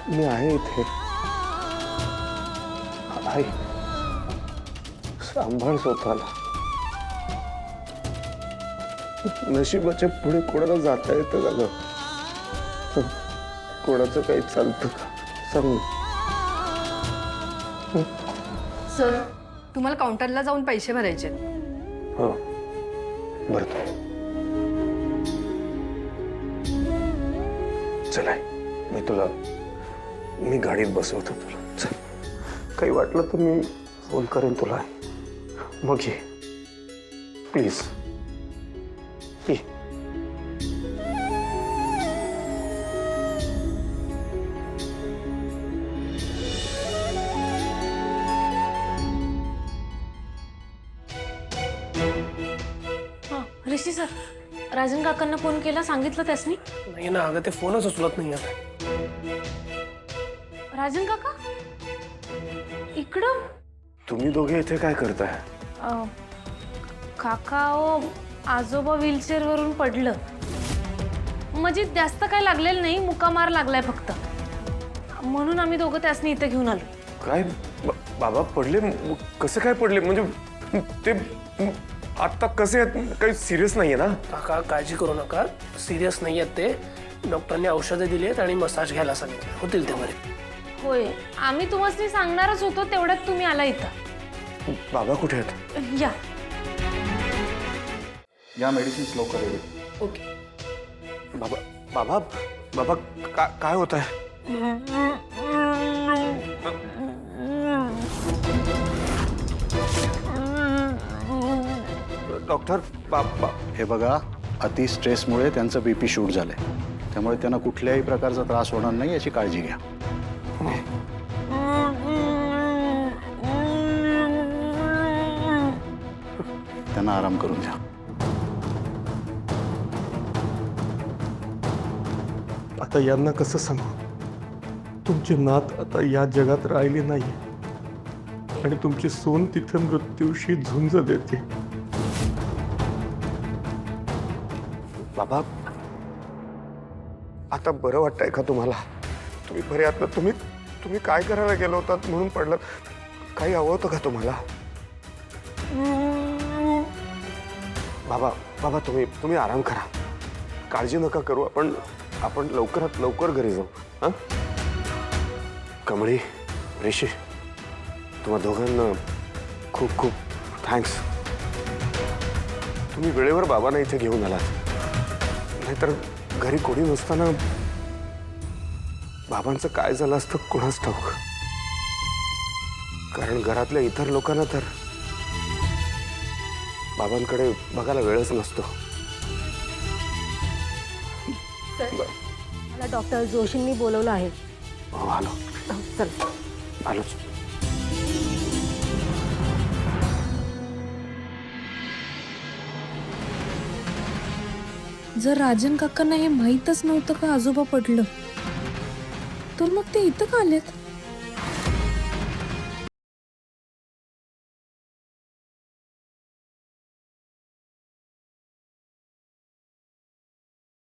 मी आहे इथे. आई, सांभाळ स्वतःला. नशिबाच्या पुढे कोणाला जाता येतं का ग? कोणाचं काही चालतं का सांग. सर, तुम्हाला काउंटरला जाऊन पैसे भरायचे. हो, भरतो. चला, मी गाडीत बसवतो तुला. चल, काही वाटलं तर मी फोन करेन तुला. मग ये प्लीज. ये. ऋषी सर, राजन काकांना फोन केला, सांगितलं त्यासनी? नाही ना अगं, ते फोनच उचलत नाही आता. राजन काका इकडं? तुम्ही दोघे इथे काय करताय? काका आजोबा व्हीलचेअर वरून पडलं. म्हणजे जास्त काय लागलेलं नाही, मुका मार लागलाय फक्त. म्हणून आम्ही दोघं त्यासनी इथे घेऊन आलो. काय बाबा पडले? कसे काय पडले? म्हणजे ते आता कसे आहेत? काही सिरियस नाहीये ना? काका काळजी करू नका, सिरियस नाही आहेत ते. डॉक्टरने औषधं दिली आहेत आणि मसाज घ्यायला सांगितलं, होतील ते बरे. होय, आम्ही तुम्हाला सांगणारच होतो, तेवढ्यात तुम्ही आला इथं. बाबा कुठे आहेत? या मेडिसिन्स लवकर येईल. ओके. बाबा बाबा बाबा काय होत आहे? डॉक्टर, बाबा हे बघा, अति स्ट्रेसमुळे त्यांचं बीपी शूट झालंय. त्यामुळे त्यांना कुठल्याही प्रकारचा त्रास होणार नाही याची काळजी घ्या. त्यांना आराम करून द्या. आता यांना कसं सांगू? तुमची नात आता या जगात राहिली नाही आणि तुमची सून तिथे मृत्यूशी झुंज देते. बाबा, आता बरं वाटतंय का तुम्हाला? तुम्ही बरे आहात ना? तुम्ही काय करायला गेलो होतात म्हणून पडलं? काही हवं होतं का तुम्हाला? बाबा बाबा तुम्ही आराम करा, काळजी नका करू. आपण लवकरात लवकर घरी जाऊ. हा, कमळी, ऋषी, तुम्हा दोघांना खूप खूप थँक्स. तुम्ही वेळेवर बाबांना इथे घेऊन आलात. नाहीतर घरी कोणी नसताना बाबांचं काय झालं असतं कोणाच ठाऊक. कारण घरातल्या इतर लोकांना तर बाबांकडे बघायला वेळच नसतो. मला डॉक्टर जोशींनी बोलवलं आहे. हो, आलो. चल, आलोच. जर राजन काकांना हे माहीतच नव्हतं का आजोबा पडलं, तर मग ते इथं का आलेत?